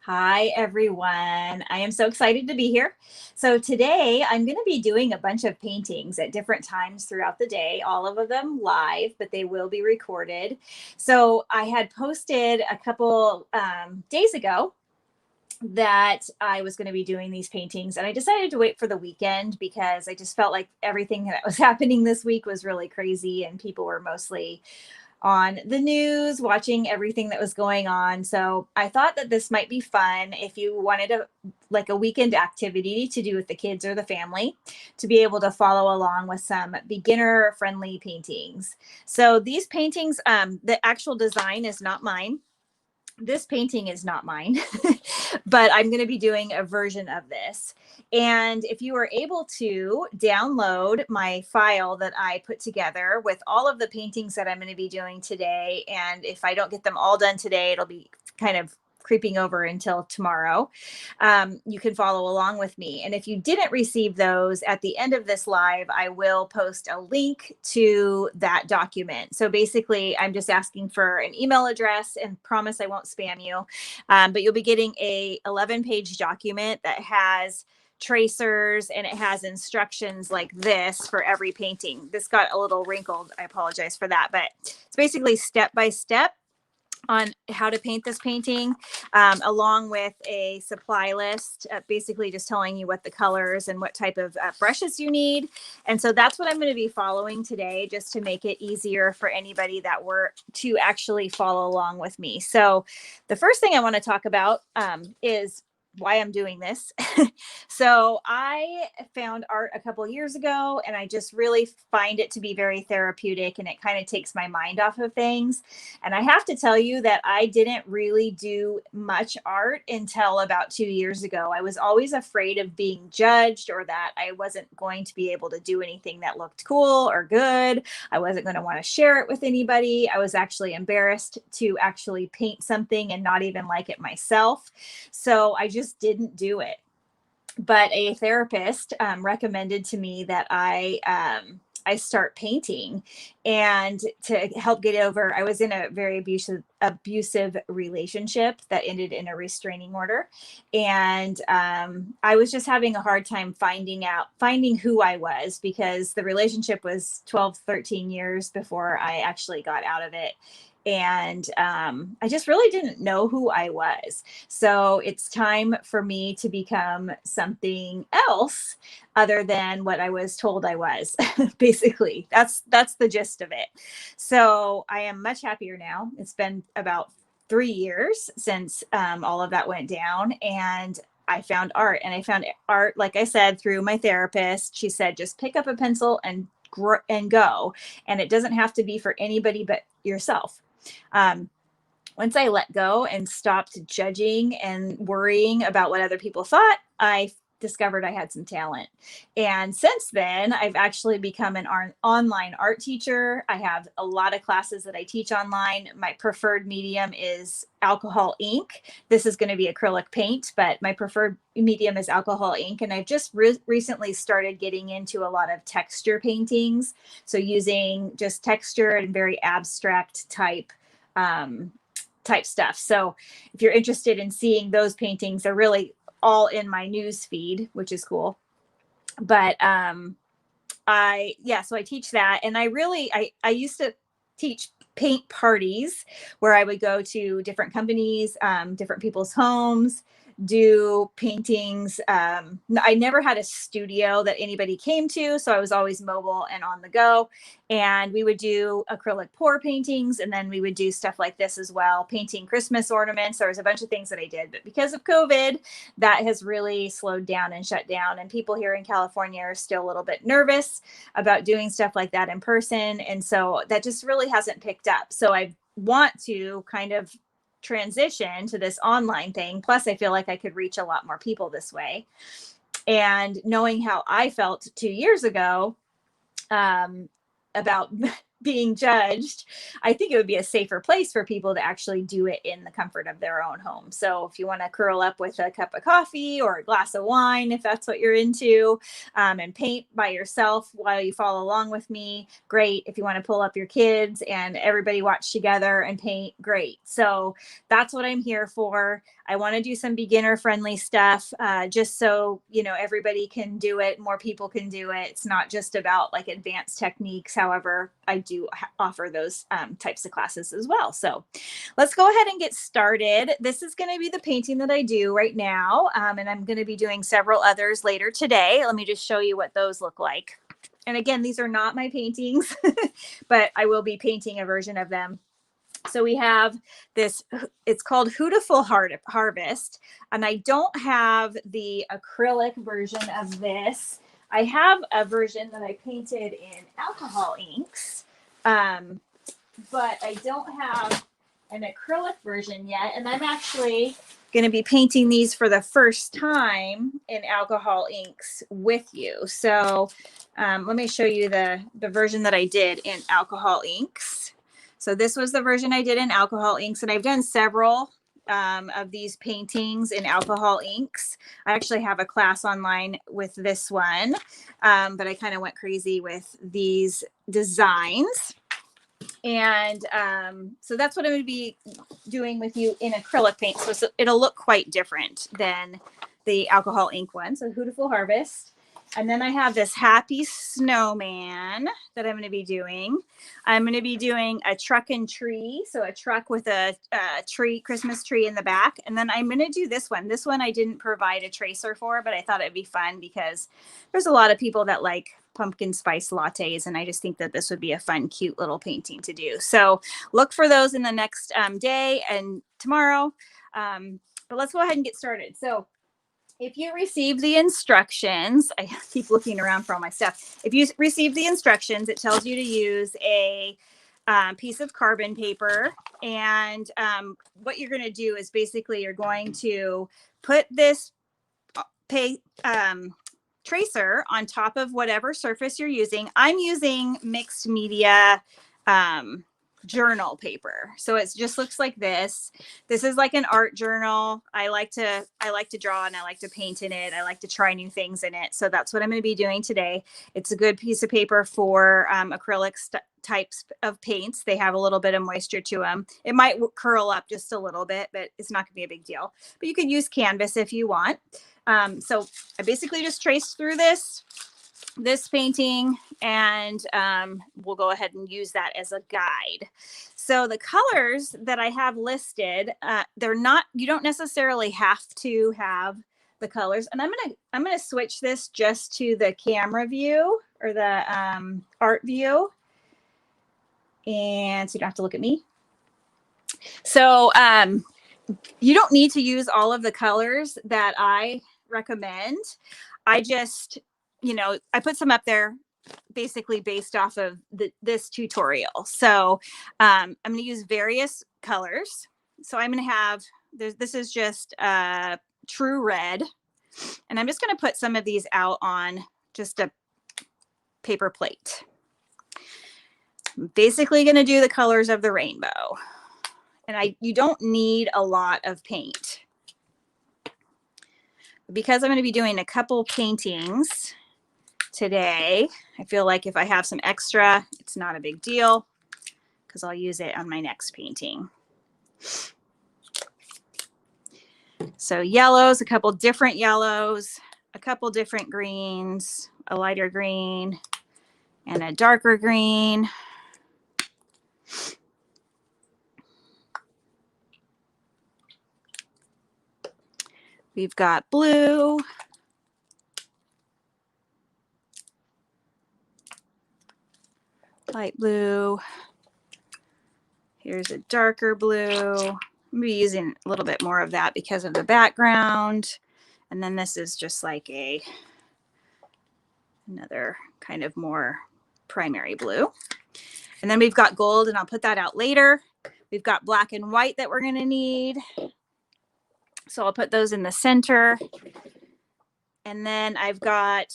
Hi, everyone. I am so excited to be here. So, today I'm going to be doing a bunch of paintings at different times throughout the day, all of them live, but they will be recorded. So, I had posted a couple days ago that I was going to be doing these paintings, and I decided to wait for the weekend because I just felt like everything that was happening this week was really crazy, and people were mostly on the news, watching everything that was going on. So I thought that this might be fun if you wanted a weekend activity to do with the kids or the family, to be able to follow along with some beginner friendly paintings. So these paintings, the actual design is not mine. This painting is not mine, but I'm going to be doing a version of this. And if you are able to download my file that I put together with all of the paintings that I'm going to be doing today, and if I don't get them all done today, it'll be kind of creeping over until tomorrow. You can follow along with me. And if you didn't receive those at the end of this live, I will post a link to that document. So basically, I'm just asking for an email address and promise I won't spam you. But you'll be getting a 11-page document that has tracers and it has instructions like this for every painting. This got a little wrinkled. I apologize for that, but it's basically step by step on how to paint this painting, along with a supply list, basically just telling you what the colors and what type of brushes you need. And so that's what I'm going to be following today, just to make it easier for anybody that were to actually follow along with me. So the first thing I want to talk about is why I'm doing this. So I found art a couple years ago, and I just really find it to be very therapeutic, and it kind of takes my mind off of things. And I have to tell you that I didn't really do much art until about 2 years ago. I was always afraid of being judged, or that I wasn't going to be able to do anything that looked cool or good. I wasn't going to want to share it with anybody. I was actually embarrassed to actually paint something and not even like it myself. So I just didn't do it. But a therapist recommended to me that I start painting, and to help get over. I was in a very abusive relationship that ended in a restraining order, and I was just having a hard time finding who I was, because the relationship was 12, 13 years before I actually got out of it. And I just really didn't know who I was. So it's time for me to become something else other than what I was told I was. Basically, that's the gist of it. So I am much happier now. It's been about 3 years since all of that went down, and I found art. And I found art, like I said, through my therapist. She said, just pick up a pencil and go. And it doesn't have to be for anybody but yourself. Um, Once I let go and stopped judging and worrying about what other people thought, I discovered I had some talent. And since then, I've actually become an online art teacher. I have a lot of classes that I teach online. My preferred medium is alcohol ink. This is going to be acrylic paint, but my preferred medium is alcohol ink. And I've just recently started getting into a lot of texture paintings. So using just texture and very abstract type stuff. So if you're interested in seeing those paintings, they're really all in my news feed, which is cool. But so I teach that. And I used to teach paint parties where I would go to different companies, different people's homes, do paintings. I never had a studio that anybody came to, so I was always mobile and on the go. And we would do acrylic pour paintings, and then we would do stuff like this as well, painting Christmas ornaments. There was a bunch of things that I did, but because of COVID, that has really slowed down and shut down. And people here in California are still a little bit nervous about doing stuff like that in person. And so that just really hasn't picked up. So I want to kind of transition to this online thing. Plus, I feel like I could reach a lot more people this way. And knowing how I felt 2 years ago, about being judged, I think it would be a safer place for people to actually do it in the comfort of their own home. So if you want to curl up with a cup of coffee or a glass of wine, if that's what you're into, and paint by yourself while you follow along with me, great. If you want to pull up your kids and everybody watch together and paint, great. So that's what I'm here for. I want to do some beginner friendly stuff, just so, you know, everybody can do it. More people can do it. It's not just about like advanced techniques. However, I do offer those types of classes as well. So let's go ahead and get started. This is going to be the painting that I do right now. And I'm going to be doing several others later today. Let me just show you what those look like. And again, these are not my paintings, but I will be painting a version of them. So we have this, it's called Hootiful Harvest, and I don't have the acrylic version of this. I have a version that I painted in alcohol inks, but I don't have an acrylic version yet. And I'm actually going to be painting these for the first time in alcohol inks with you. So let me show you the version that I did in alcohol inks. So this was the version I did in alcohol inks, and I've done several of these paintings in alcohol inks. I actually have a class online with this one, but I kind of went crazy with these designs. And so that's what I'm going to be doing with you in acrylic paint. So it'll look quite different than the alcohol ink one. So Hootiful Harvest. And then I have this Happy Snowman that I'm going to be doing. I'm going to be doing a truck and tree. So a truck with a tree, Christmas tree in the back. And then I'm going to do this one. This one I didn't provide a tracer for, but I thought it'd be fun because there's a lot of people that like pumpkin spice lattes. And I just think that this would be a fun, cute little painting to do. So look for those in the next day and tomorrow. But let's go ahead and get started. So if you receive the instructions, I keep looking around for all my stuff. If you receive the instructions, it tells you to use a piece of carbon paper. And what you're going to do is basically you're going to put this tracer on top of whatever surface you're using. I'm using mixed media journal paper. So it just looks like this. This is like an art journal. I like to draw and I like to paint in it. I like to try new things in it. So that's what I'm going to be doing today. It's a good piece of paper for acrylic types of paints. They have a little bit of moisture to them. It might curl up just a little bit, but it's not going to be a big deal. But you can use canvas if you want. So I basically just traced through this painting, and we'll go ahead and use that as a guide. So the colors that I have listed, they're not, you don't necessarily have to have the colors. And I'm gonna switch this just to the camera view or the art view, and so you don't have to look at me. So you don't need to use all of the colors that I recommend. I just, you know, I put some up there basically based off of this tutorial. So I'm going to use various colors. So I'm going to have, this is just true red. And I'm just going to put some of these out on just a paper plate. I'm basically going to do the colors of the rainbow. And you don't need a lot of paint. Because I'm going to be doing a couple paintings today, I feel like if I have some extra, it's not a big deal because I'll use it on my next painting. So yellows, a couple different yellows, a couple different greens, a lighter green, and a darker green. We've got blue. Light blue. Here's a darker blue. I'm going to be using a little bit more of that because of the background. And then this is just like another kind of more primary blue. And then we've got gold, and I'll put that out later. We've got black and white that we're going to need. So I'll put those in the center. And then I've got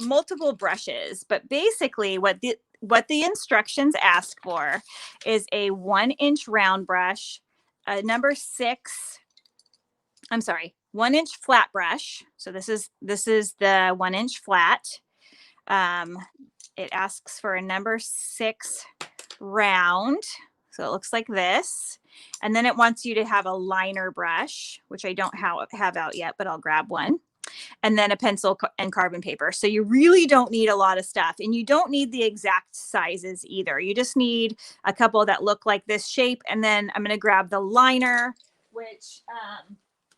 multiple brushes, but basically what what the instructions ask for is a 1-inch round brush, a number 6, I'm sorry, 1-inch flat brush. So this is the 1-inch flat. It asks for a number 6 round. So it looks like this. And then it wants you to have a liner brush, which I don't have out yet, but I'll grab one. And then a pencil and carbon paper. So you really don't need a lot of stuff, and you don't need the exact sizes either. You just need a couple that look like this shape. And then I'm going to grab the liner, which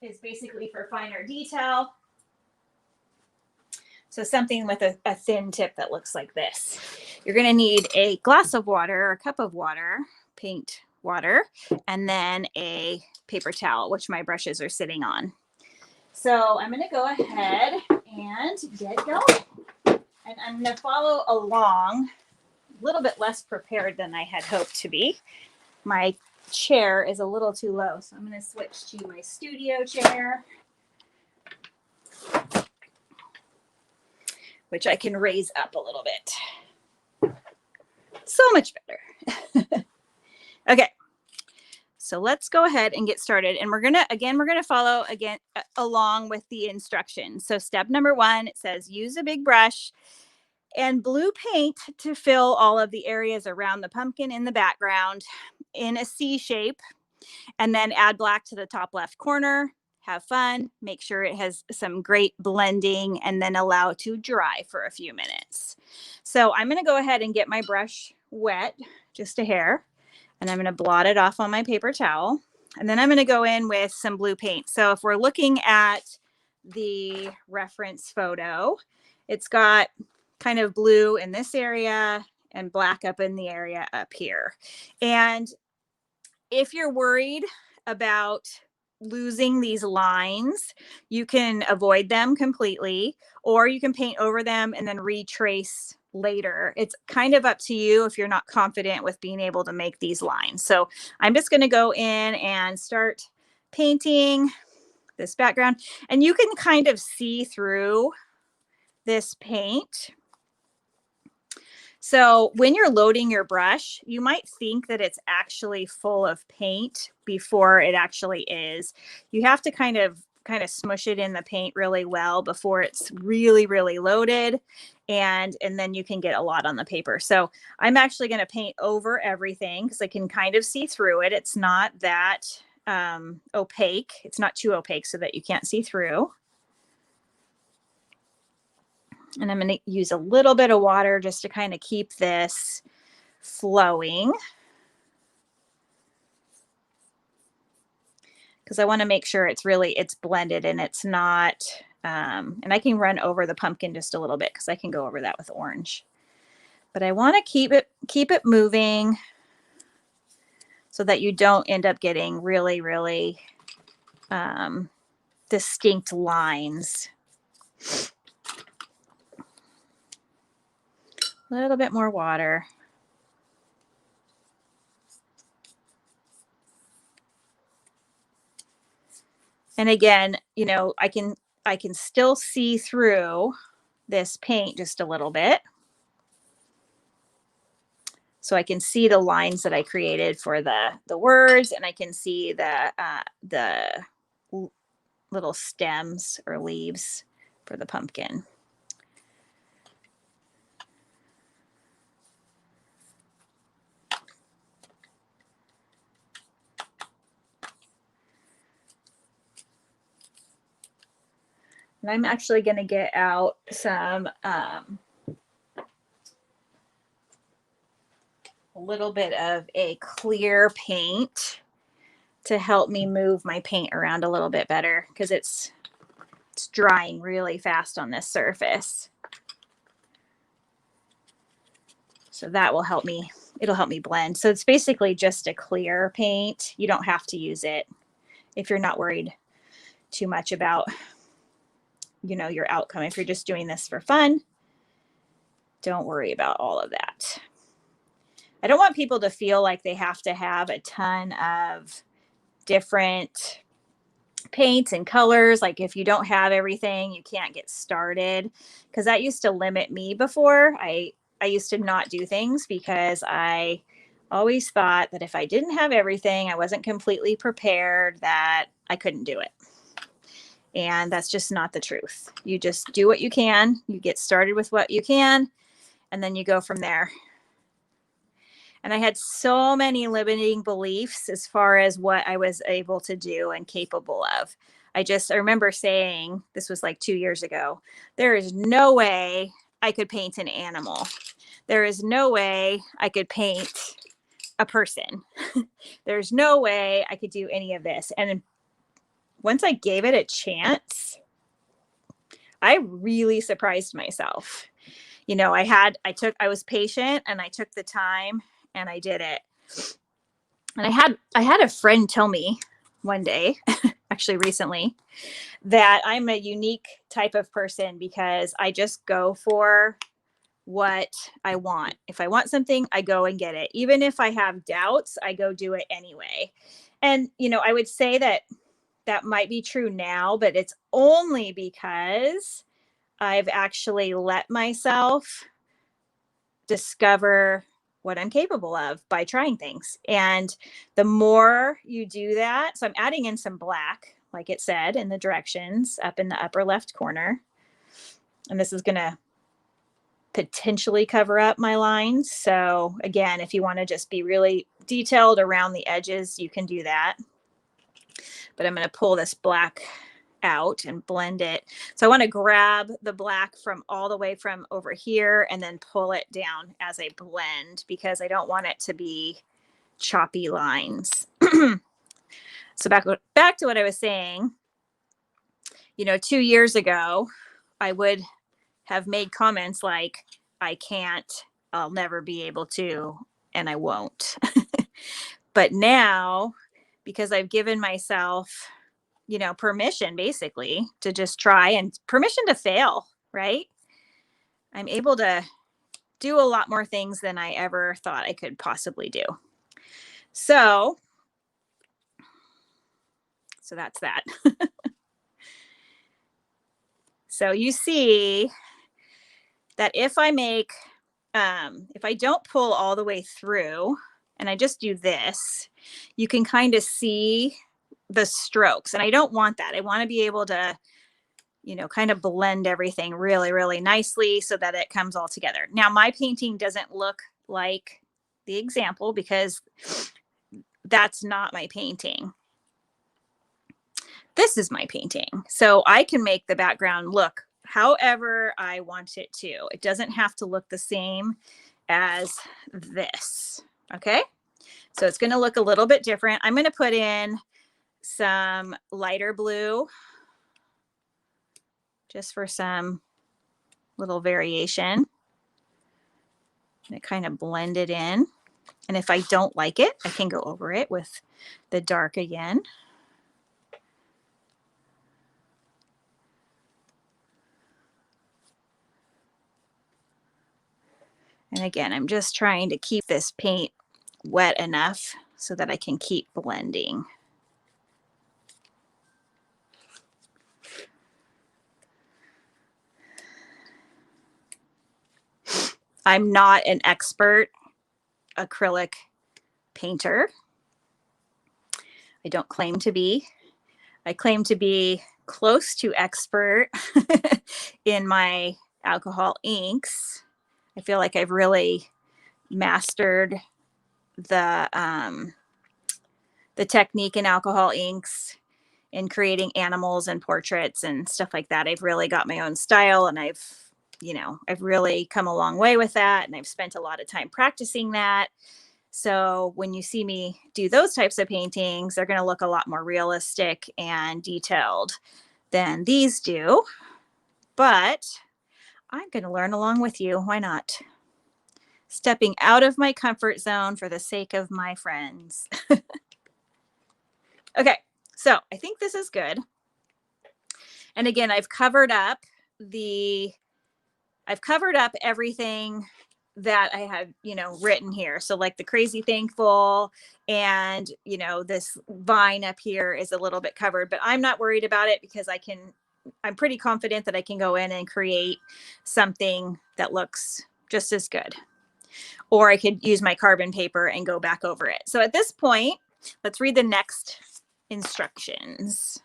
is basically for finer detail. So something with a thin tip that looks like this. You're going to need a glass of water or a cup of water, paint water, and then a paper towel, which my brushes are sitting on. So I'm going to go ahead and get going. And I'm going to follow along, a little bit less prepared than I had hoped to be. My chair is a little too low, so I'm going to switch to my studio chair, which I can raise up a little bit. So much better. Okay. So let's go ahead and get started. And we're going to follow along with the instructions. So step number 1, it says use a big brush and blue paint to fill all of the areas around the pumpkin in the background in a C shape, and then add black to the top left corner. Have fun, make sure it has some great blending, and then allow it to dry for a few minutes. So I'm going to go ahead and get my brush wet, just a hair. And I'm going to blot it off on my paper towel. And then I'm going to go in with some blue paint. So if we're looking at the reference photo, it's got kind of blue in this area and black up in the area up here. And if you're worried about losing these lines, you can avoid them completely, or you can paint over them and then retrace later. It's kind of up to you if you're not confident with being able to make these lines. So I'm just going to go in and start painting this background, and you can kind of see through this paint. So when you're loading your brush, you might think that it's actually full of paint before it actually is. You have to kind of smush it in the paint really well before it's really, really loaded. And then you can get a lot on the paper. So I'm actually going to paint over everything because I can kind of see through it. It's not that opaque. It's not too opaque so that you can't see through. And I'm going to use a little bit of water just to kind of keep this flowing, because I want to make sure it's blended and it's not, and I can run over the pumpkin just a little bit because I can go over that with orange. But I want to keep it moving so that you don't end up getting really, really distinct lines. A little bit more water. And again, you know, I can still see through this paint just a little bit. So I can see the lines that I created for the words, and I can see the little stems or leaves for the pumpkin. And I'm actually going to get out some a little bit of a clear paint to help me move my paint around a little bit better, because it's drying really fast on this surface. So that will help me. It'll help me blend. So it's basically just a clear paint. You don't have to use it if you're not worried too much about, you know, your outcome. If you're just doing this for fun, don't worry about all of that. I don't want people to feel like they have to have a ton of different paints and colors. Like if you don't have everything, you can't get started, because that used to limit me before. I I used to not do things because I always thought that if I didn't have everything, I wasn't completely prepared, that I couldn't do it. And that's just not the truth. You just do what you can, you get started with what you can, and then you go from there. And I had so many limiting beliefs as far as what I was able to do and capable of. I remember saying, this was like 2 years ago, there is no way I could paint an animal. There is no way I could paint a person. There's no way I could do any of this. And once I gave it a chance, I really surprised myself. You know, I was patient and I took the time and I did it. And I had a friend tell me one day, actually recently, that I'm a unique type of person because I just go for what I want. If I want something, I go and get it. Even if I have doubts, I go do it anyway. And, you know, I would say that that might be true now, but it's only because I've actually let myself discover what I'm capable of by trying things. And the more you do that, so I'm adding in some black, like it said in the directions up in the upper left corner. And this is going to potentially cover up my lines. So again, if you want to just be really detailed around the edges, you can do that. But I'm going to pull this black out and blend it. So I want to grab the black from all the way from over here and then pull it down as I blend because I don't want it to be choppy lines. So back to what I was saying, you know, 2 years ago, I would have made comments like, I can't, I'll never be able to, and I won't. But now, because I've given myself, you know, permission basically to just try and permission to fail, right? I'm able to do a lot more things than I ever thought I could possibly do. So that's that. So you see that if I make, if I don't pull all the way through and I just do this, you can kind of see the strokes. And I don't want that. I want to be able to, you know, kind of blend everything really, really nicely so that it comes all together. Now, my painting doesn't look like the example because that's not my painting. This is my painting. So I can make the background look however I want it to. It doesn't have to look the same as this. Okay. So it's going to look a little bit different. I'm going to put in some lighter blue just for some little variation. And kind of blend it in. And if I don't like it, I can go over it with the dark again. And again, I'm just trying to keep this paint wet enough so that I can keep blending. I'm not an expert acrylic painter. I don't claim to be. I claim to be close to expert in my alcohol inks. I feel like I've really mastered the technique in alcohol inks in creating animals and portraits and stuff like that. I've really got my own style, and I've really come a long way with that, and I've spent a lot of time practicing that. So when you see me do those types of paintings, they're going to look a lot more realistic and detailed than these do. But I'm going to learn along with you. Why not? Stepping out of my comfort zone for the sake of my friends. Okay, so I think this is good. And again, I've covered up everything that I had, you know, written here. So like the crazy thankful and, you know, this vine up here is a little bit covered, but I'm not worried about it because I'm pretty confident that I can go in and create something that looks just as good. Or I could use my carbon paper and go back over it. So at this point, let's read the next instructions.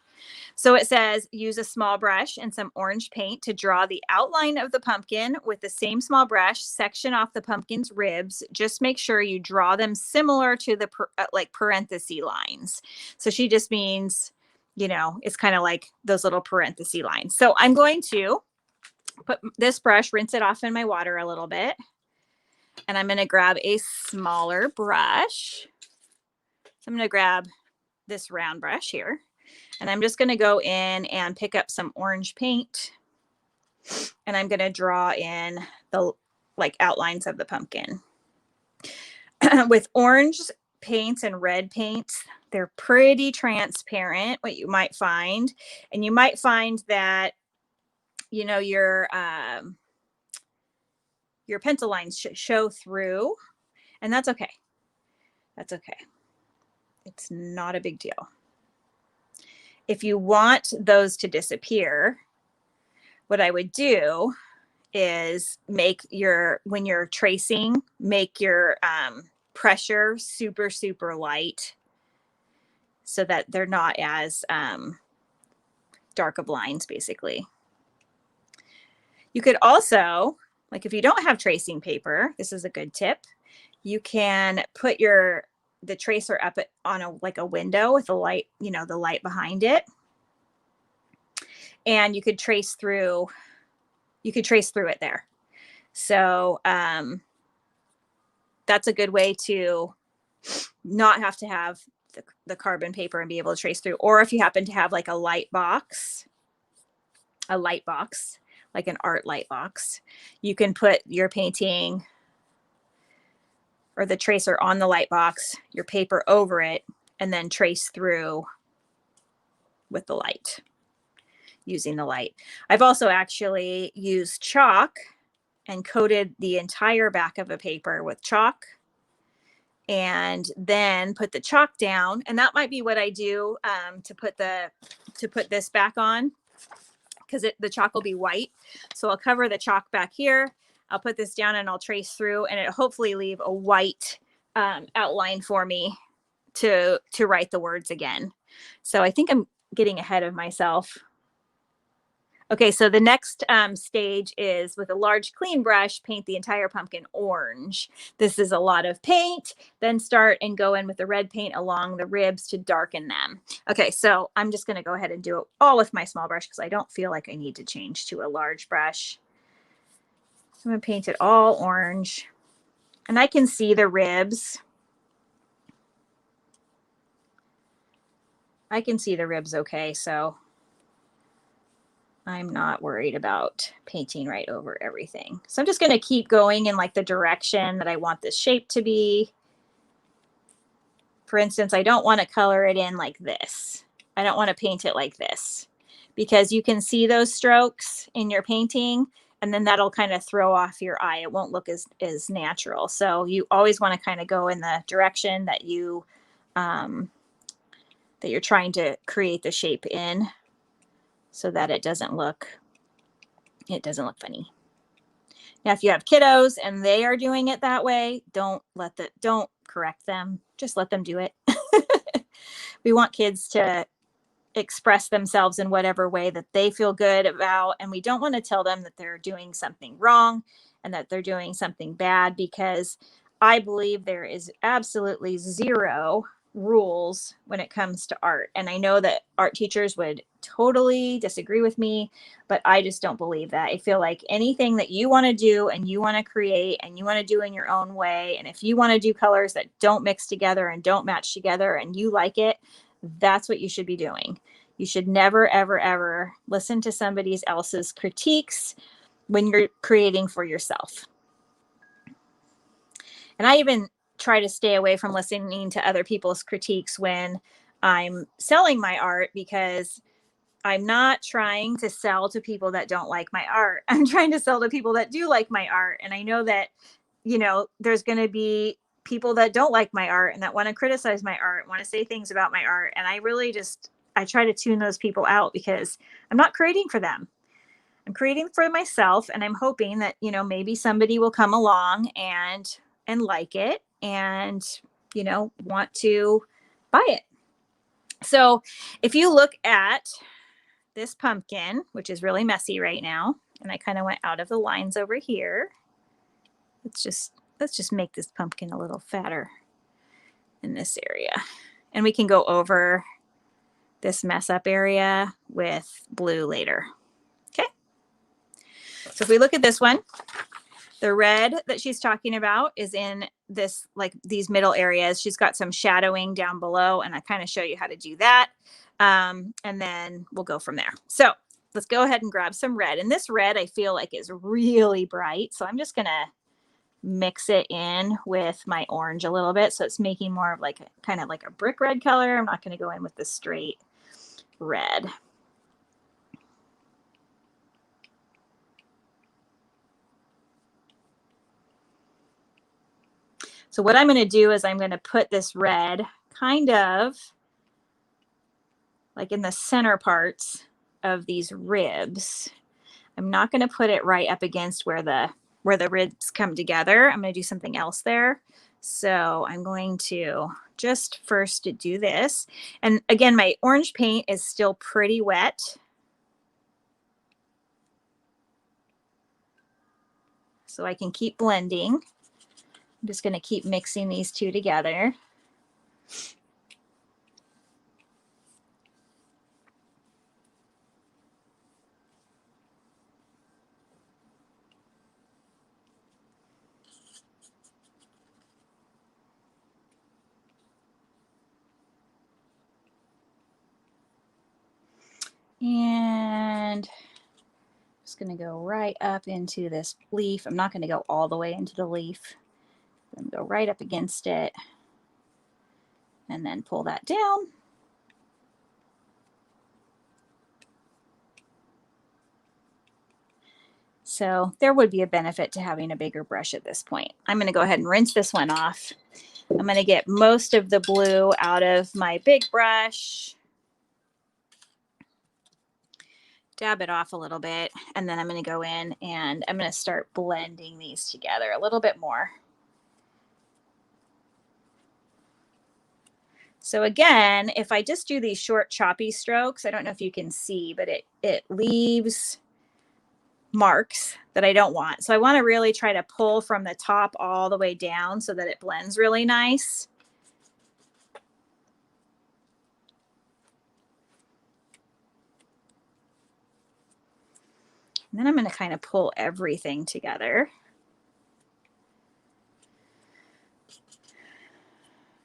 So it says, use a small brush and some orange paint to draw the outline of the pumpkin with the same small brush. Section off the pumpkin's ribs. Just make sure you draw them similar to the like parenthesis lines. So she just means, you know, it's kind of like those little parenthesis lines. So I'm going to put this brush, rinse it off in my water a little bit. And I'm going to grab a smaller brush. So I'm going to grab this round brush here. And I'm just going to go in and pick up some orange paint. And I'm going to draw in the like outlines of the pumpkin. With orange paints and red paints, they're pretty transparent, what you might find. And you might find that, you know, your pencil lines show through, and that's okay. That's okay. It's not a big deal. If you want those to disappear, what I would do is make your, when you're tracing, make your pressure super, super light so that they're not as dark of lines, basically. You could also, like if you don't have tracing paper, this is a good tip. You can put the tracer up on like a window with the light, you know, the light behind it. And you could trace through it there. So that's a good way to not have to have the carbon paper and be able to trace through. Or if you happen to have like a light box, like an art light box, you can put your painting or the tracer on the light box, your paper over it, and then trace through with the light, using the light. I've also actually used chalk and coated the entire back of a paper with chalk and then put the chalk down. And that might be what I do to put this back on, because the chalk will be white. So I'll cover the chalk back here. I'll put this down and I'll trace through, and it'll hopefully leave a white outline for me to write the words again. So I think I'm getting ahead of myself. Okay, so the next stage is with a large clean brush, paint the entire pumpkin orange. This is a lot of paint. Then start and go in with the red paint along the ribs to darken them. Okay, so I'm just going to go ahead and do it all with my small brush because I don't feel like I need to change to a large brush. I'm going to paint it all orange. And I can see the ribs. I can see the ribs okay, so I'm not worried about painting right over everything. So I'm just going to keep going in like the direction that I want this shape to be. For instance, I don't want to color it in like this. I don't want to paint it like this because you can see those strokes in your painting, and then that'll kind of throw off your eye. It won't look as natural. So you always want to kind of go in the direction that you're trying to create the shape in, so that it doesn't look funny. Now, if you have kiddos and they are doing it that way, don't correct them. Just let them do it. We want kids to express themselves in whatever way that they feel good about. And we don't want to tell them that they're doing something wrong and that they're doing something bad, because I believe there is absolutely zero rules when it comes to art. And I know that art teachers would totally disagree with me, but I just don't believe that. I feel like anything that you want to do and you want to create and you want to do in your own way, and if you want to do colors that don't mix together and don't match together and you like it, that's what you should be doing. You should never, ever, ever listen to somebody else's critiques when you're creating for yourself. And I even try to stay away from listening to other people's critiques when I'm selling my art, because I'm not trying to sell to people that don't like my art. I'm trying to sell to people that do like my art. And I know that, you know, there's going to be people that don't like my art and that want to criticize my art, want to say things about my art. And I really I try to tune those people out because I'm not creating for them. I'm creating for myself, and I'm hoping that, you know, maybe somebody will come along and like it and, you know, want to buy it. So if you look at this pumpkin, which is really messy right now, and I kind of went out of the lines over here. Let's just make this pumpkin a little fatter in this area. And we can go over this mess up area with blue later. Okay. So if we look at this one, the red that she's talking about is in this, like these middle areas. She's got some shadowing down below, and I kind of show you how to do that. And then we'll go from there. So let's go ahead and grab some red. And this red I feel like is really bright. So I'm just going to mix it in with my orange a little bit. So it's making more of like kind of like a brick red color. I'm not going to go in with the straight red. So what I'm going to do is I'm going to put this red kind of like in the center parts of these ribs. I'm not going to put it right up against where the ribs come together. I'm going to do something else there. So I'm going to just first do this. And again, my orange paint is still pretty wet. So I can keep blending. I'm just going to keep mixing these two together. And just going to go right up into this leaf. I'm not going to go all the way into the leaf. I'm going to go right up against it and then pull that down. So there would be a benefit to having a bigger brush at this point. I'm going to go ahead and rinse this one off. I'm going to get most of the blue out of my big brush. Dab it off a little bit, and then I'm going to go in and I'm going to start blending these together a little bit more. So again, if I just do these short choppy strokes, I don't know if you can see, but it leaves marks that I don't want. So I want to really try to pull from the top all the way down so that it blends really nice. And then I'm going to kind of pull everything together.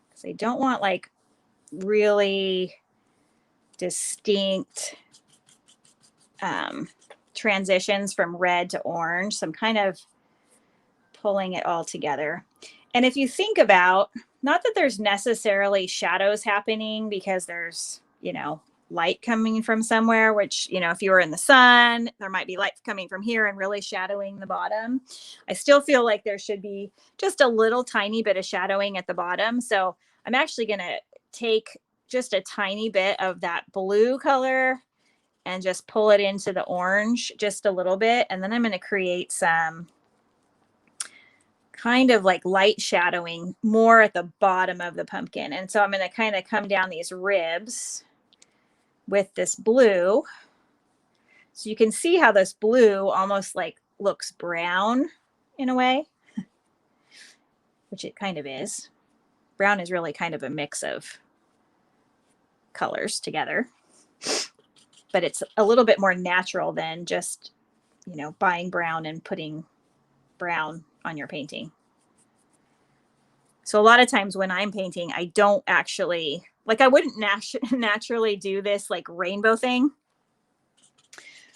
Because I don't want like really distinct transitions from red to orange. So I'm kind of pulling it all together. And if you think about, not that there's necessarily shadows happening because there's, you know, light coming from somewhere, which, you know, if you were in the sun, there might be light coming from here and really shadowing the bottom. I still feel like there should be just a little tiny bit of shadowing at the bottom. So I'm actually going to take just a tiny bit of that blue color and just pull it into the orange just a little bit. And then I'm going to create some kind of like light shadowing more at the bottom of the pumpkin. And so I'm going to kind of come down these ribs with this blue. So you can see how this blue almost like looks brown in a way, which it kind of is. Brown is really kind of a mix of colors together, but it's a little bit more natural than just, you know, buying brown and putting brown on your painting. So a lot of times when I'm painting, I don't actually, like I wouldn't naturally do this like rainbow thing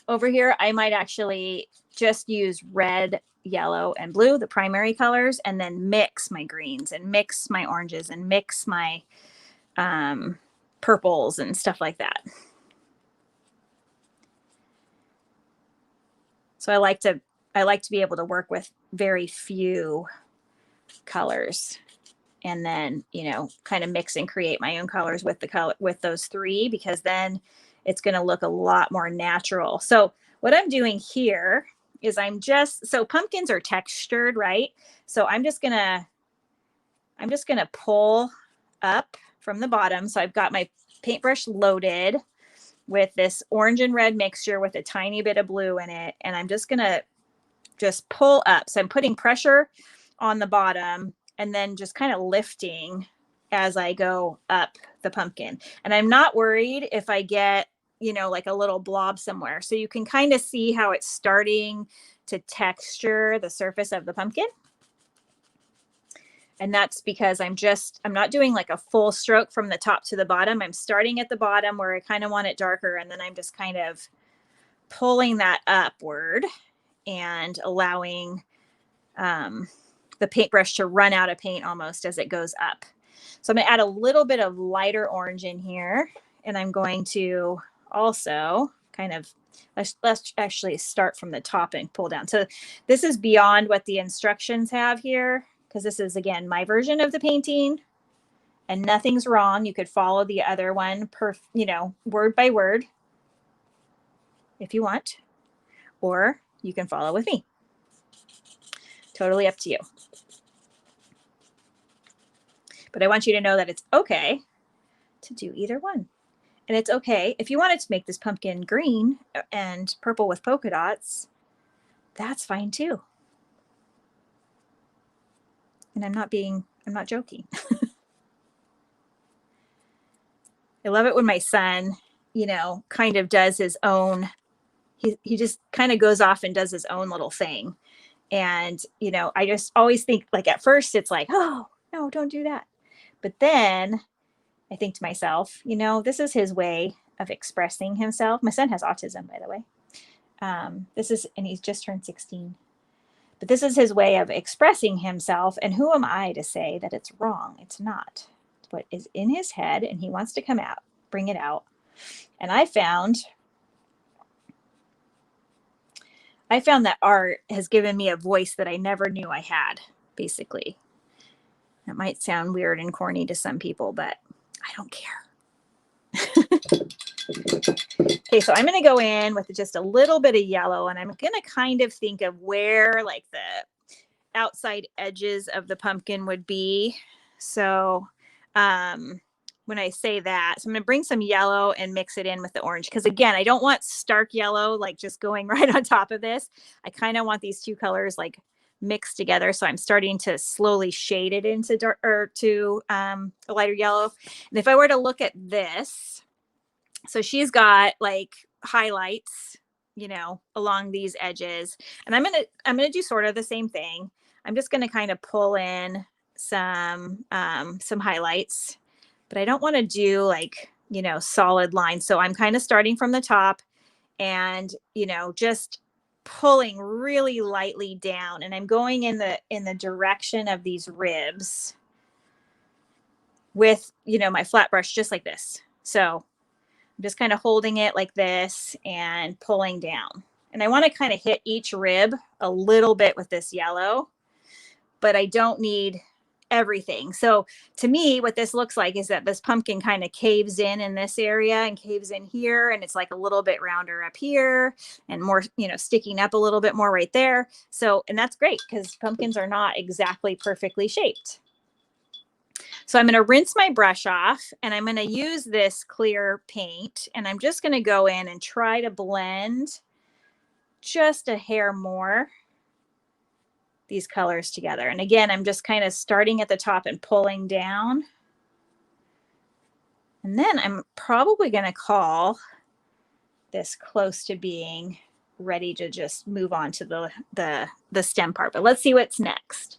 over here. I might actually just use red, yellow, and blue, the primary colors, and then mix my greens and mix my oranges and mix my purples and stuff like that. So I like to be able to work with very few colors and then, you know, kind of mix and create my own colors with the color with those three, because then it's going to look a lot more natural. So what I'm doing here is so pumpkins are textured, right? So I'm just gonna pull up from the bottom. So I've got my paintbrush loaded with this orange and red mixture with a tiny bit of blue in it. And I'm just gonna pull up. So I'm putting pressure on the bottom and then just kind of lifting as I go up the pumpkin. And I'm not worried if I get, like a little blob somewhere. So you can kind of see how it's starting to texture the surface of the pumpkin. And that's because I'm not doing like a full stroke from the top to the bottom. I'm starting at the bottom where I kind of want it darker. And then I'm just kind of pulling that upward and allowing the paintbrush to run out of paint almost as it goes up. So I'm going to add a little bit of lighter orange in here. And I'm going to also kind of, let's actually start from the top and pull down. So this is beyond what the instructions have here, because this is, again, my version of the painting and nothing's wrong. You could follow the other one word by word if you want, or you can follow with me. Totally up to you. But I want you to know that it's okay to do either one. And it's okay if you wanted to make this pumpkin green and purple with polka dots, that's fine too. And I'm not joking. I love it when my son, kind of does his own, he just kind of goes off and does his own little thing. And, I just always think, like, at first it's like, oh, no, don't do that. But then I think to myself, this is his way of expressing himself. My son has autism, by the way. And he's just turned 16. But this is his way of expressing himself. And who am I to say that it's wrong? It's not. It's what is in his head, and he wants to come out, bring it out. And I found that art has given me a voice that I never knew I had, basically. That might sound weird and corny to some people, but I don't care. Okay, so I'm going to go in with just a little bit of yellow, and I'm going to kind of think of where, like, the outside edges of the pumpkin would be. So when I say that, so I'm going to bring some yellow and mix it in with the orange, because, again, I don't want stark yellow, like, just going right on top of this. I kind of want these two colors, like, mixed together. So I'm starting to slowly shade it into dark, or to a lighter yellow. And if I were to look at this, so she's got like highlights, along these edges, and I'm gonna do sort of the same thing. I'm just gonna kind of pull in some highlights, but I don't want to do like, solid lines. So I'm kind of starting from the top and, just pulling really lightly down, and I'm going in the direction of these ribs with, my flat brush, just like this. So I'm just kind of holding it like this and pulling down. And I want to kind of hit each rib a little bit with this yellow, but I don't need everything. So to me, what this looks like is that this pumpkin kind of caves in this area and caves in here. And it's like a little bit rounder up here and more, sticking up a little bit more right there. So, and that's great because pumpkins are not exactly perfectly shaped. So I'm going to rinse my brush off, and I'm going to use this clear paint, and I'm just going to go in and try to blend just a hair more these colors together. And again, I'm just kind of starting at the top and pulling down. And then I'm probably going to call this close to being ready to just move on to the stem part. But let's see what's next.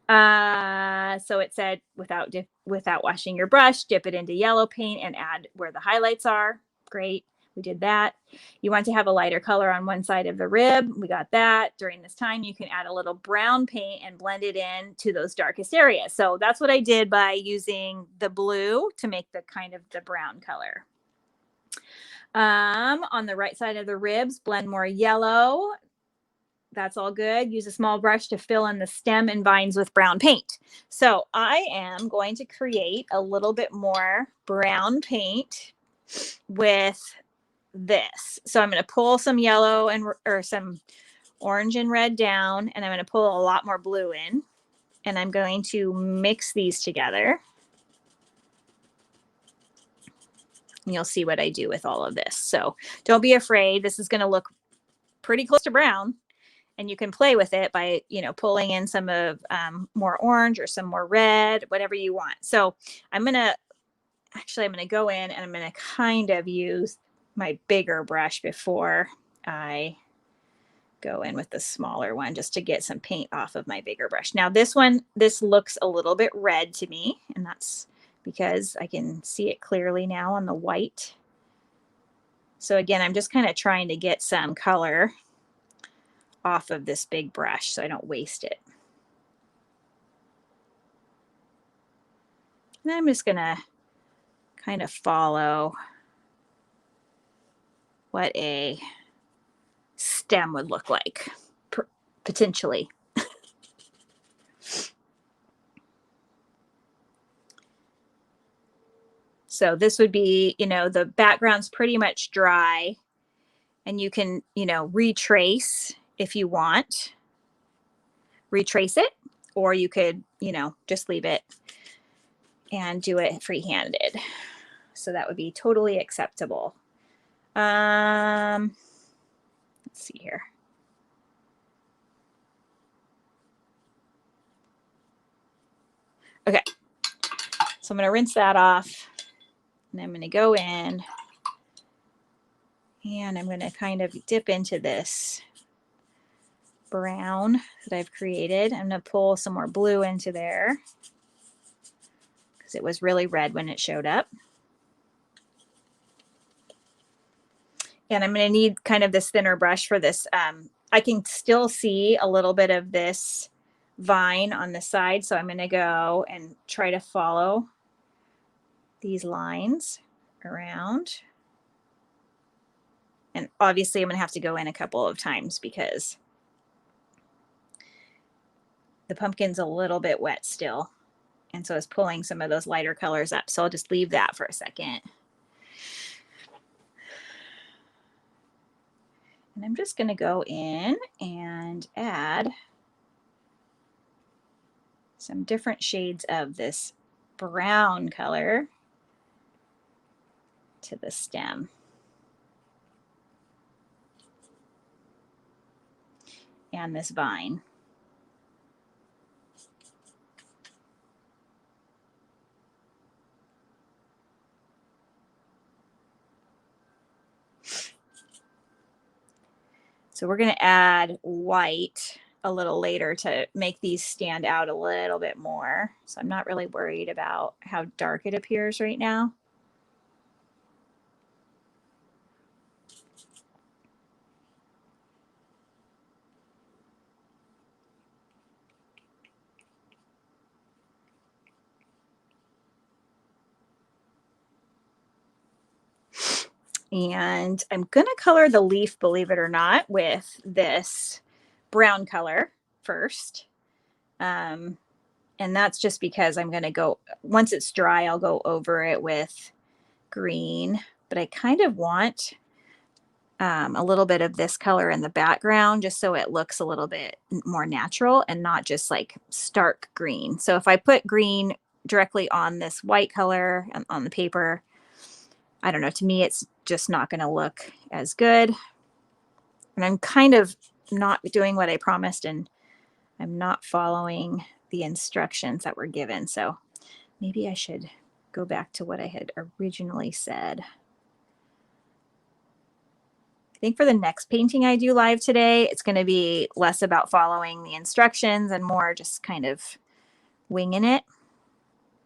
So it said without washing your brush, dip it into yellow paint and add where the highlights are. Great. We did that. You want to have a lighter color on one side of the rib. We got that. During this time, you can add a little brown paint and blend it in to those darkest areas. So that's what I did by using the blue to make the kind of the brown color. On the right side of the ribs, blend more yellow. That's all good. Use a small brush to fill in the stem and vines with brown paint. So I am going to create a little bit more brown paint with this. So I'm going to pull some yellow or some orange and red down, and I'm going to pull a lot more blue in, and I'm going to mix these together. And you'll see what I do with all of this. So don't be afraid. This is going to look pretty close to brown, and you can play with it by, pulling in some of more orange or some more red, whatever you want. So I'm going to go in and I'm going to kind of use my bigger brush before I go in with the smaller one, just to get some paint off of my bigger brush. Now this looks a little bit red to me, and that's because I can see it clearly now on the white. So again, I'm just kind of trying to get some color off of this big brush so I don't waste it. And I'm just gonna kind of follow what a stem would look like, potentially. So this would be, the background's pretty much dry, and you can, retrace if you want. Retrace it, or you could, just leave it and do it free-handed. So that would be totally acceptable. Let's see here. Okay, so I'm going to rinse that off, and I'm going to go in, and I'm going to kind of dip into this brown that I've created. I'm going to pull some more blue into there because it was really red when it showed up. And I'm going to need kind of this thinner brush for this. I can still see a little bit of this vine on the side, so I'm going to go and try to follow these lines around. And obviously I'm going to have to go in a couple of times because the pumpkin's a little bit wet still, and so it's pulling some of those lighter colors up. So I'll just leave that for a second. And I'm just going to go in and add some different shades of this brown color to the stem. And this vine. So we're going to add white a little later to make these stand out a little bit more. So I'm not really worried about how dark it appears right now. And I'm going to color the leaf, believe it or not, with this brown color first. And that's just because I'm going to go, once it's dry, I'll go over it with green. But I kind of want a little bit of this color in the background, just so it looks a little bit more natural and not just like stark green. So if I put green directly on this white color on the paper, I don't know, to me, it's just not going to look as good. And I'm kind of not doing what I promised, and I'm not following the instructions that were given. So maybe I should go back to what I had originally said. I think for the next painting I do live today, it's going to be less about following the instructions and more just kind of winging it.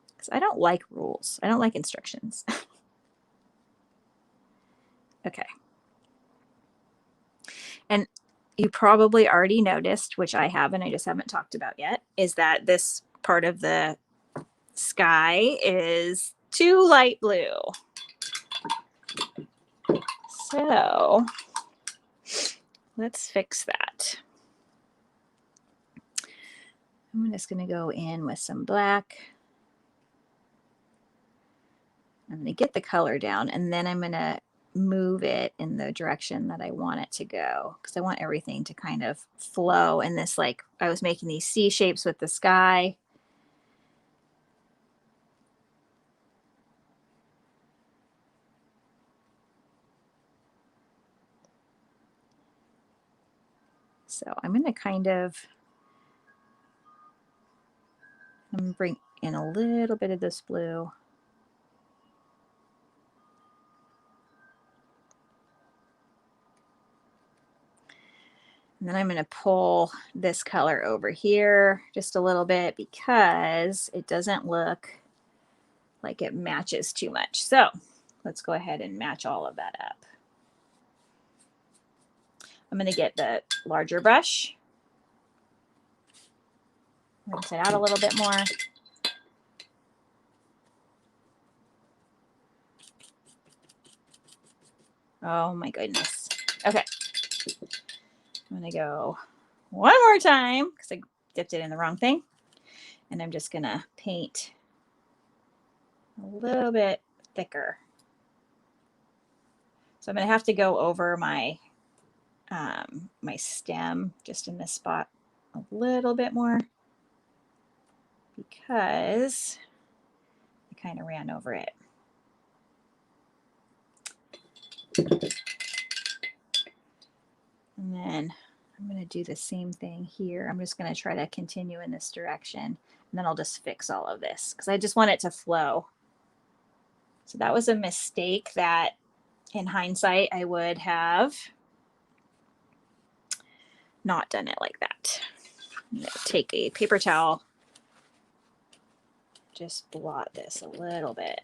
Because I don't like rules. I don't like instructions. Okay. And you probably already noticed, which I haven't, I just haven't talked about yet, is that this part of the sky is too light blue. So let's fix that. I'm just going to go in with some black. I'm going to get the color down, and then I'm going to move it in the direction that I want it to go, because I want everything to kind of flow in this, like I was making these C shapes with the sky. So I'm going to kind of, I'm going to bring in a little bit of this blue. And then I'm going to pull this color over here just a little bit because it doesn't look like it matches too much. So let's go ahead and match all of that up. I'm going to get the larger brush. Rinse it out a little bit more. Oh my goodness. Okay. I'm going to go one more time because I dipped it in the wrong thing. And I'm just going to paint a little bit thicker. So I'm going to have to go over my my stem just in this spot a little bit more because I kind of ran over it. And then I'm going to do the same thing here. I'm just going to try to continue in this direction, and then I'll just fix all of this because I just want it to flow. So that was a mistake that in hindsight I would have not done it like that. I'm going to take a paper towel, just blot this a little bit.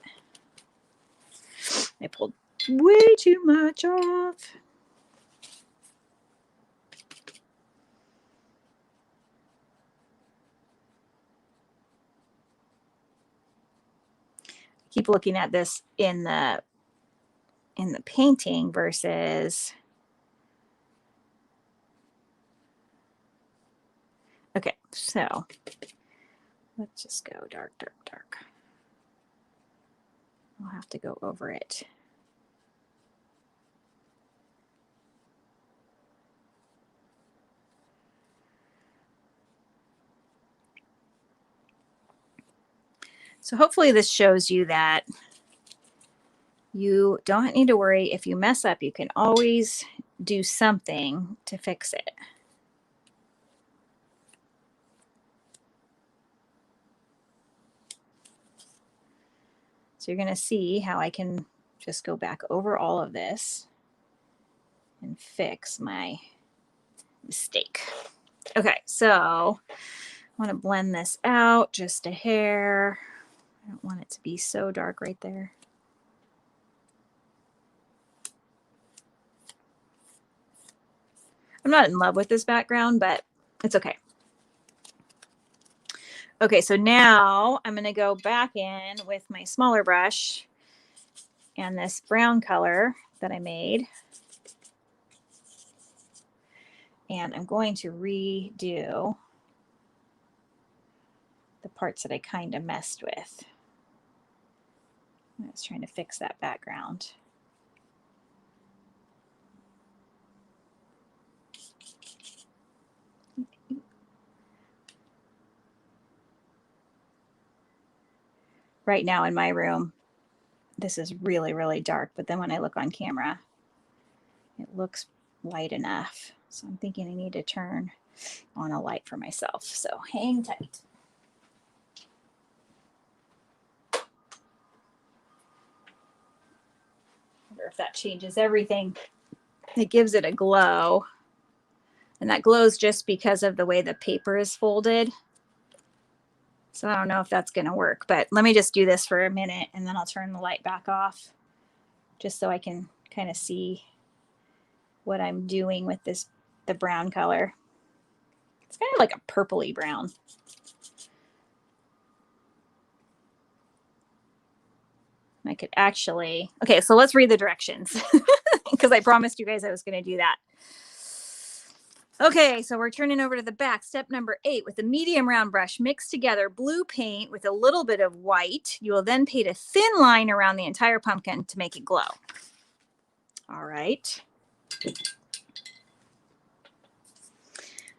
I pulled way too much off. Keep looking at this in the painting versus, okay, so let's just go dark, dark, dark. I'll have to go over it. So hopefully this shows you that you don't need to worry. If you mess up, you can always do something to fix it. So you're going to see how I can just go back over all of this and fix my mistake. Okay, so I want to blend this out just a hair. I don't want it to be so dark right there. I'm not in love with this background, but it's okay. Okay, so now I'm going to go back in with my smaller brush and this brown color that I made. And I'm going to redo the parts that I kind of messed with. I was trying to fix that background. Right now in my room, this is really, really dark, but then when I look on camera, it looks light enough. So I'm thinking I need to turn on a light for myself. So hang tight. I wonder if that changes everything. It gives it a glow. And that glows just because of the way the paper is folded. So I don't know if that's going to work, but let me just do this for a minute and then I'll turn the light back off just so I can kind of see what I'm doing with this, the brown color. It's kind of like a purpley brown. I could actually, okay, so let's read the directions because I promised you guys I was going to do that. Okay, so we're turning over to the back. Step number 8, with a medium round brush, mix together blue paint with a little bit of white. You will then paint a thin line around the entire pumpkin to make it glow. right. I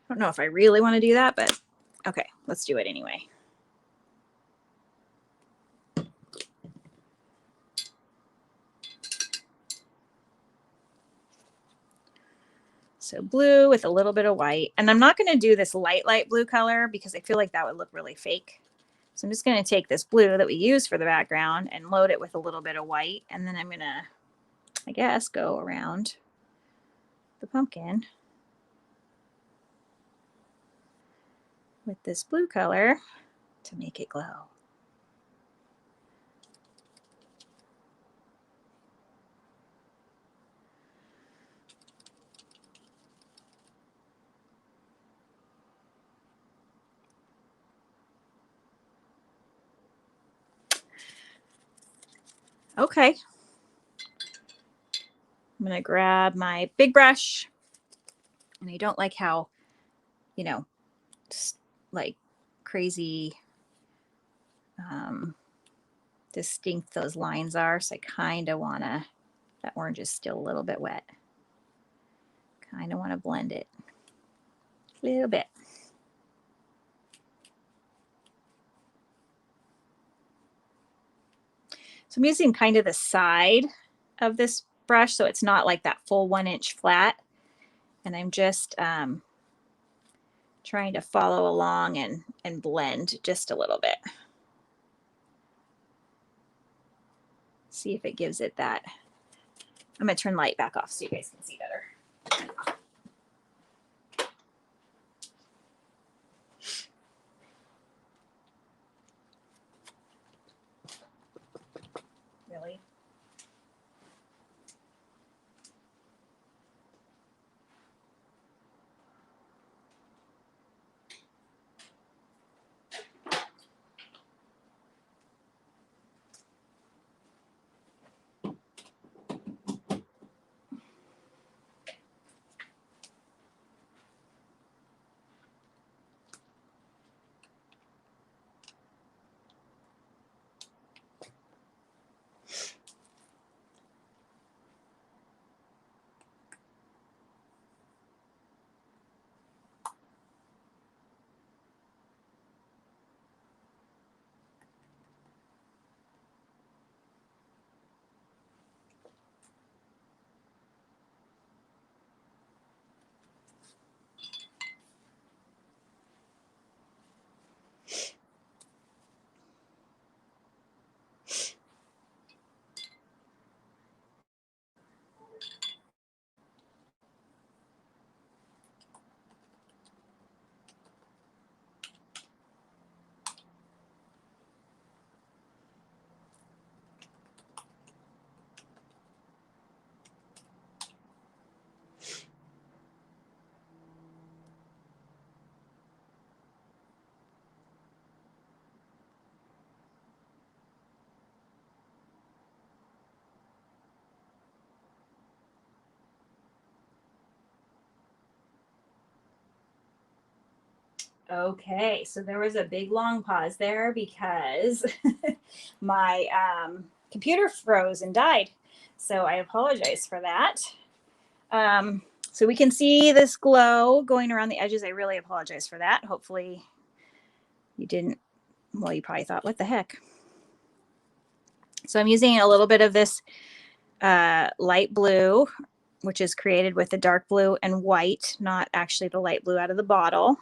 don't know if I really want to do that, but okay, let's do it anyway. So blue with a little bit of white. And I'm not going to do this light blue color because I feel like that would look really fake. So I'm just going to take this blue that we use for the background and load it with a little bit of white. And then I'm going to, I guess, go around the pumpkin with this blue color to make it glow. Okay. I'm going to grab my big brush. And I don't like how, you know, like crazy distinct those lines are. So I kind of want to, that orange is still a little bit wet. Kind of want to blend it a little bit. So I'm using kind of the side of this brush so it's not like that full 1 inch flat. And I'm just trying to follow along and blend just a little bit. See if it gives it that. I'm going to turn light back off so you guys can see better. Really? Okay, so there was a big long pause there because my computer froze and died. So I apologize for that. So we can see this glow going around the edges. I really apologize for that. Hopefully you didn't, well, you probably thought, what the heck? So I'm using a little bit of this light blue, which is created with the dark blue and white, not actually the light blue out of the bottle,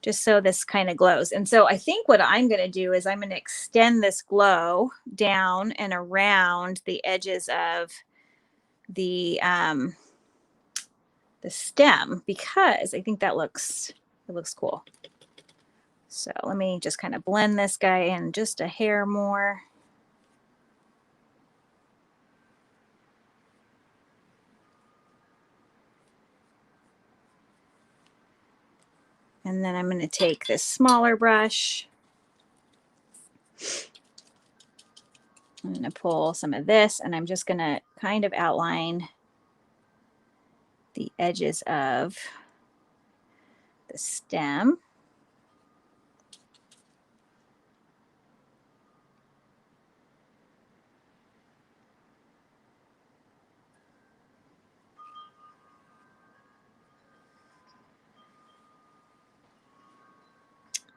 just so this kind of glows. And so I think what I'm going to do is I'm going to extend this glow down and around the edges of the stem because I think that looks cool. So let me just kind of blend this guy in just a hair more. And then I'm going to take this smaller brush. I'm going to pull some of this and I'm just going to kind of outline the edges of the stem.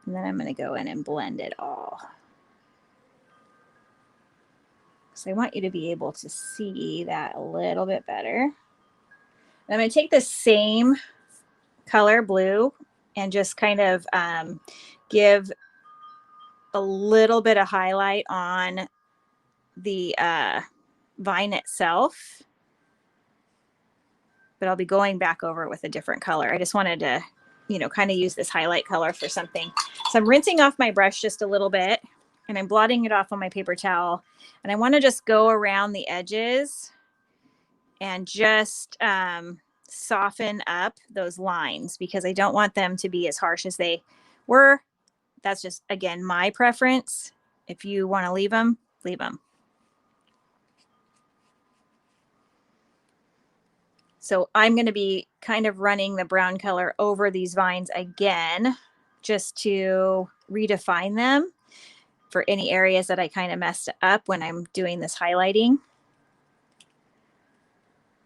And then I'm going to go in and blend it all. So I want you to be able to see that a little bit better. And I'm going to take the same color, blue, and just kind of give a little bit of highlight on the vine itself. But I'll be going back over it with a different color. I just wanted to, you know, kind of use this highlight color for something. So I'm rinsing off my brush just a little bit, and I'm blotting it off on my paper towel. And I want to just go around the edges and just soften up those lines, because I don't want them to be as harsh as they were. That's just, again, my preference. If you want to leave them, leave them. So I'm going to be kind of running the brown color over these vines again, just to redefine them for any areas that I kind of messed up when I'm doing this highlighting.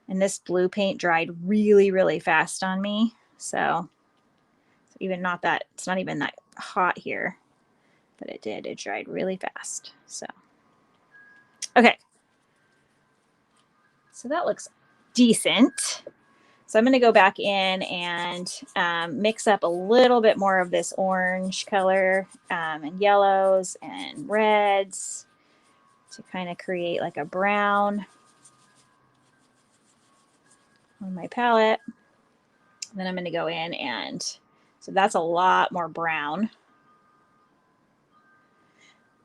And this blue paint dried really, really fast on me. So even not that, it's not even that hot here, but it dried really fast. So, okay. So that looks decent. So I'm going to go back in and mix up a little bit more of this orange color and yellows and reds to kind of create like a brown on my palette. And then I'm going to go in and, so that's a lot more brown.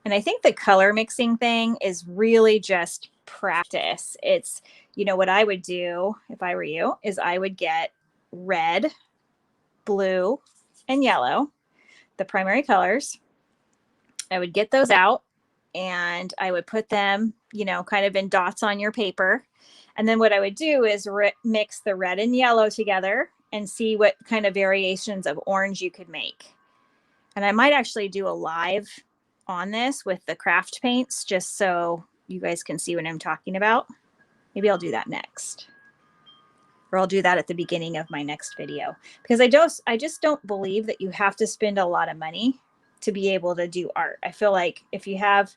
And I think the color mixing thing is really just practice. It's, you know, what I would do if I were you is I would get red, blue, and yellow, the primary colors. I would get those out and I would put them, you know, kind of in dots on your paper. And then what I would do is mix the red and yellow together and see what kind of variations of orange you could make. And I might actually do a live on this with the craft paints, just so you guys can see what I'm talking about. Maybe I'll do that next, or I'll do that at the beginning of my next video, because I just don't believe that you have to spend a lot of money to be able to do art. I feel like if you have,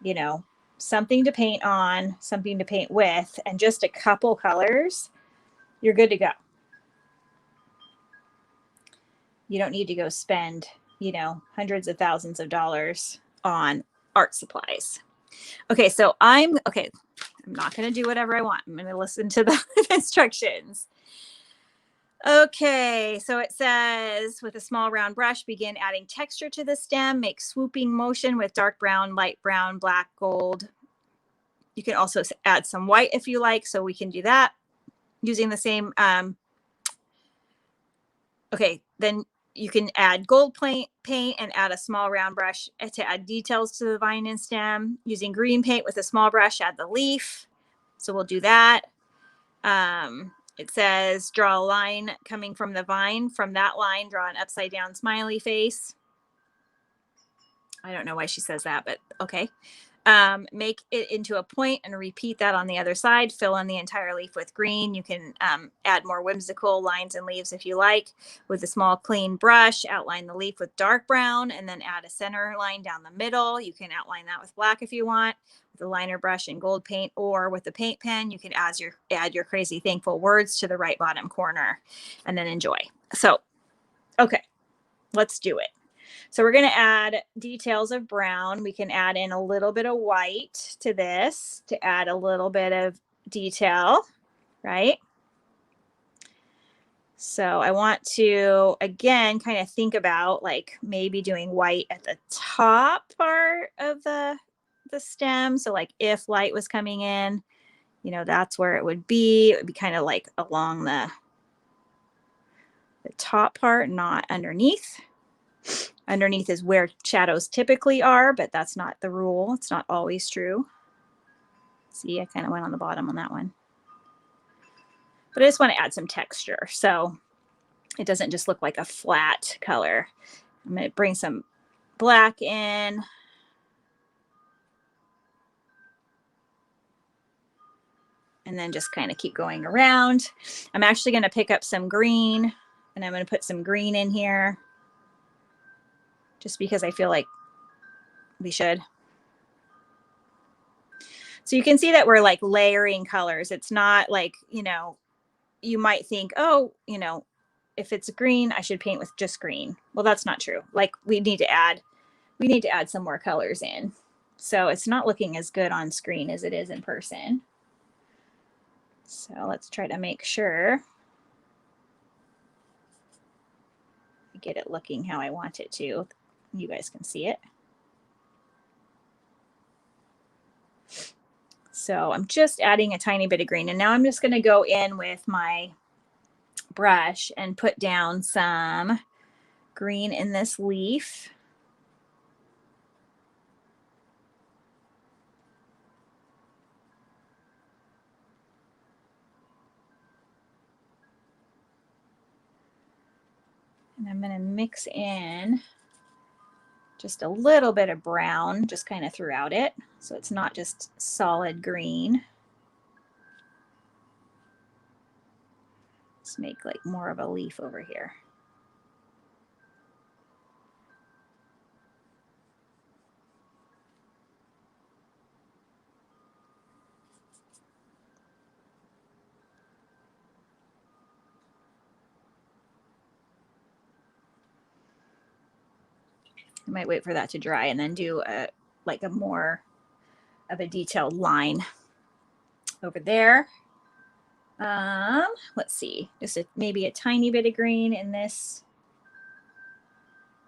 you know, something to paint on, something to paint with, and just a couple colors, you're good to go. You don't need to go spend, you know, hundreds of thousands of dollars on art supplies. Okay, so I'm not going to do whatever I want. I'm going to listen to the instructions. Okay, so it says, with a small round brush, begin adding texture to the stem. Make swooping motion with dark brown, light brown, black, gold. You can also add some white if you like, so we can do that using the same. Okay, then you can add gold paint and add a small round brush to add details to the vine and stem. Using green paint with a small brush, add the leaf. So we'll do that. It says draw a line coming from the vine. From that line, draw an upside down smiley face. I don't know why she says that, but okay. Make it into a point and repeat that on the other side. Fill in the entire leaf with green. You can add more whimsical lines and leaves if you like. With a small clean brush, outline the leaf with dark brown and then add a center line down the middle. You can outline that with black if you want, with a liner brush and gold paint, or with a paint pen, you can add your crazy thankful words to the right bottom corner and then enjoy. So, okay, let's do it. So we're going to add details of brown. We can add in a little bit of white to this to add a little bit of detail, right? So I want to, again, kind of think about like maybe doing white at the top part of the stem. So like if light was coming in, you know, that's where it would be. It would be kind of like along the top part, not underneath. Underneath is where shadows typically are, but that's not the rule. It's not always true. See, I kind of went on the bottom on that one. But I just want to add some texture, so it doesn't just look like a flat color. I'm going to bring some black in. And then just kind of keep going around. I'm actually going to pick up some green, and I'm going to put some green in here. just because I feel like we should. So you can see that we're like layering colors. It's not like, you know, you might think, oh, you know, if it's green, I should paint with just green. Well, that's not true. Like we need to add some more colors in. So it's not looking as good on screen as it is in person. So let's try to make sure I get it looking how I want it to. You guys can see it. So I'm just adding a tiny bit of green, and now I'm just going to go in with my brush and put down some green in this leaf. And I'm going to mix in just a little bit of brown, just kind of throughout it, so it's not just solid green. Let's make like more of a leaf over here. I might wait for that to dry and then do a more of a detailed line over there. Let's see, just maybe a tiny bit of green in this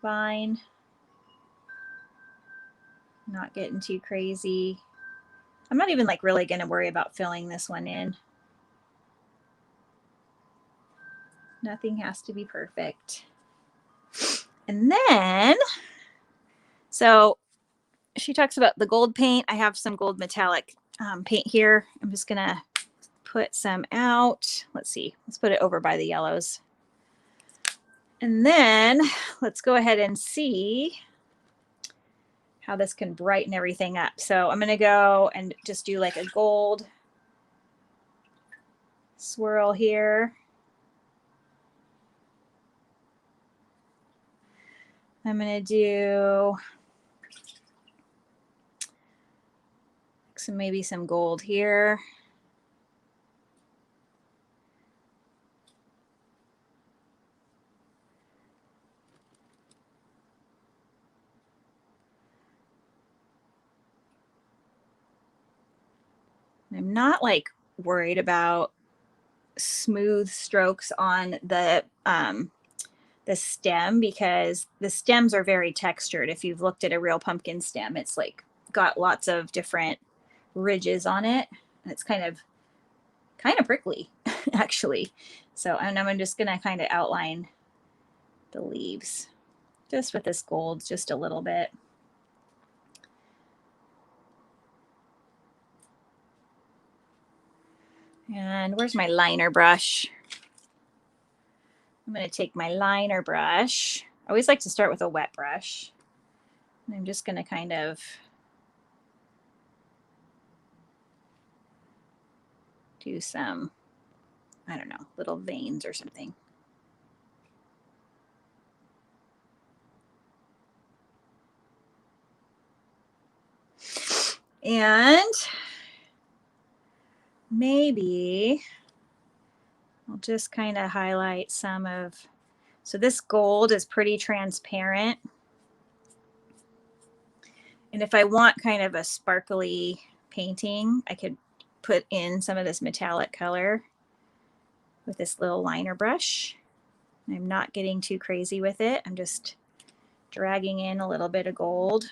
vine. Not getting too crazy. I'm not even like really going to worry about filling this one in. Nothing has to be perfect. And then, so she talks about the gold paint. I have some gold metallic paint here. I'm just going to put some out. Let's see. Let's put it over by the yellows. And then let's go ahead and see how this can brighten everything up. So I'm going to go and just do like a gold swirl here. I'm going to do maybe some gold here. I'm not like worried about smooth strokes on the stem, because the stems are very textured. If you've looked at a real pumpkin stem, it's like got lots of different ridges on it. And it's kind of prickly actually. So, and I'm just going to kind of outline the leaves just with this gold, just a little bit. And where's my liner brush? I'm going to take my liner brush. I always like to start with a wet brush. And I'm just going to kind of do some, I don't know, little veins or something. And maybe I'll just kind of highlight some of, so this gold is pretty transparent. And if I want kind of a sparkly painting, I could put in some of this metallic color with this little liner brush. I'm not getting too crazy with it. I'm just dragging in a little bit of gold.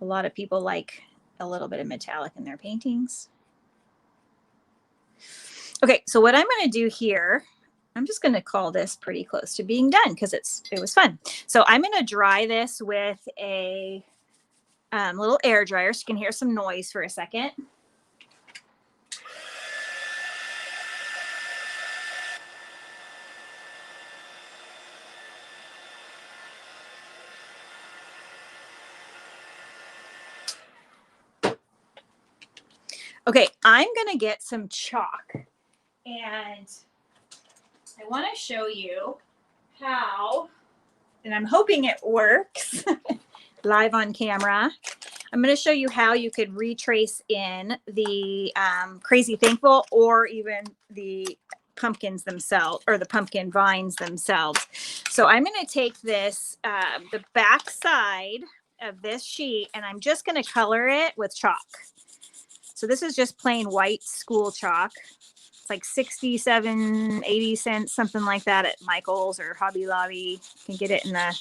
A lot of people like a little bit of metallic in their paintings. Okay, so what I'm going to do here, I'm just going to call this pretty close to being done because it was fun. So I'm going to dry this with a little air dryer, so you can hear some noise for a second. Okay, I'm going to get some chalk, and I want to show you how and I'm hoping it works live on camera. I'm going to show you how you could retrace in the Crazy Thankful or even the pumpkins themselves or the pumpkin vines themselves. So I'm going to take this, the back side of this sheet, and I'm just going to color it with chalk. So this is just plain white school chalk. It's like 67, 80 cents, something like that at Michael's or Hobby Lobby. You can get it in the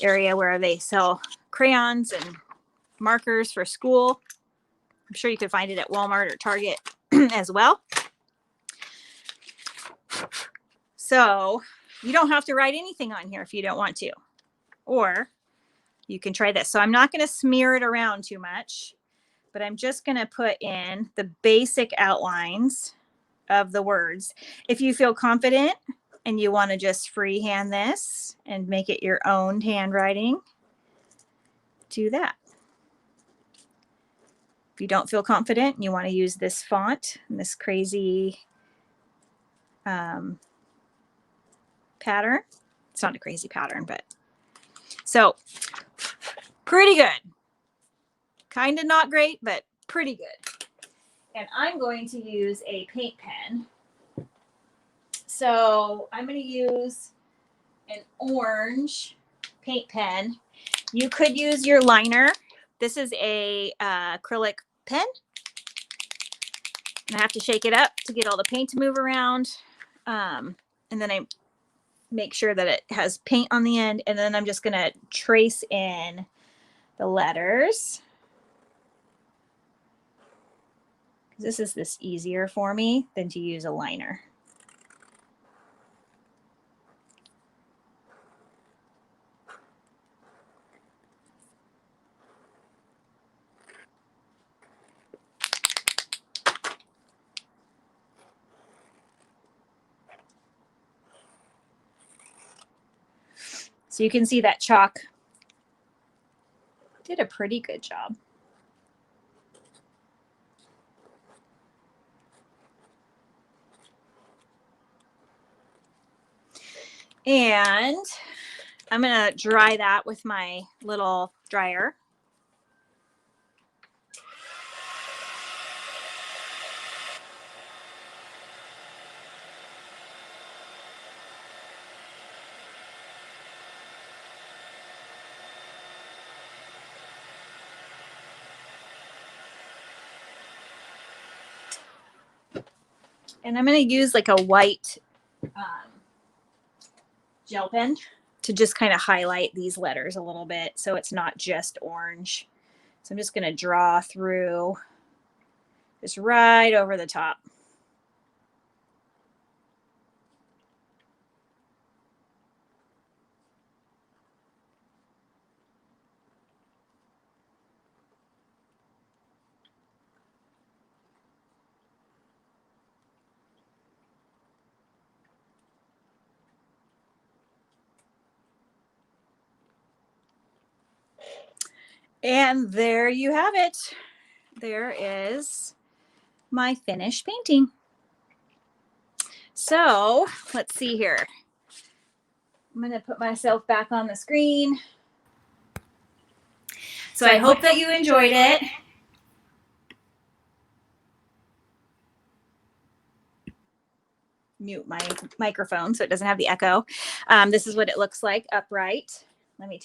area where they sell crayons and markers for school. I'm sure you could find it at Walmart or Target as well. So you don't have to write anything on here if you don't want to, or you can try this. So I'm not going to smear it around too much, but I'm just going to put in the basic outlines of the words. If you feel confident and you want to just freehand this and make it your own handwriting, do that. If you don't feel confident and you want to use this font and this crazy pattern, it's not a crazy pattern, but so pretty good. Kind of not great, but pretty good. And I'm going to use a paint pen. So I'm going to use an orange paint pen. You could use your liner. This is a acrylic pen. And I have to shake it up to get all the paint to move around. And then I make sure that it has paint on the end. And then I'm just going to trace in the letters. This is easier for me than to use a liner. So you can see that chalk did a pretty good job. And I'm going to dry that with my little dryer. And I'm going to use like a white gel pen to just kind of highlight these letters a little bit so it's not just orange. So I'm just going to draw through just right over the top. And there you have it. There is my finished painting. So let's see here. I'm going to put myself back on the screen. So I hope that you enjoyed it. Mute my microphone so it doesn't have the echo. This is what it looks like upright. Let me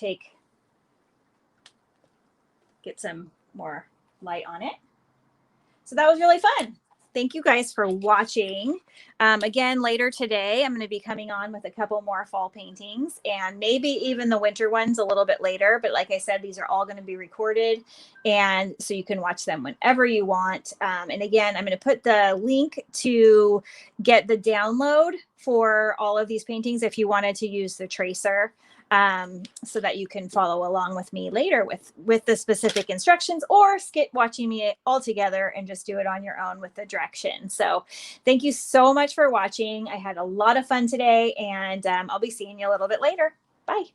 get some more light on it. So that was really fun. Thank you guys for watching. Again, later today, I'm going to be coming on with a couple more fall paintings and maybe even the winter ones a little bit later. But like I said, these are all going to be recorded. And so you can watch them whenever you want. And again, I'm going to put the link to get the download for all of these paintings if you wanted to use the tracer. So that you can follow along with me later with the specific instructions, or skip watching me all together and just do it on your own with the direction. So thank you so much for watching. I had a lot of fun today, and I'll be seeing you a little bit later. Bye.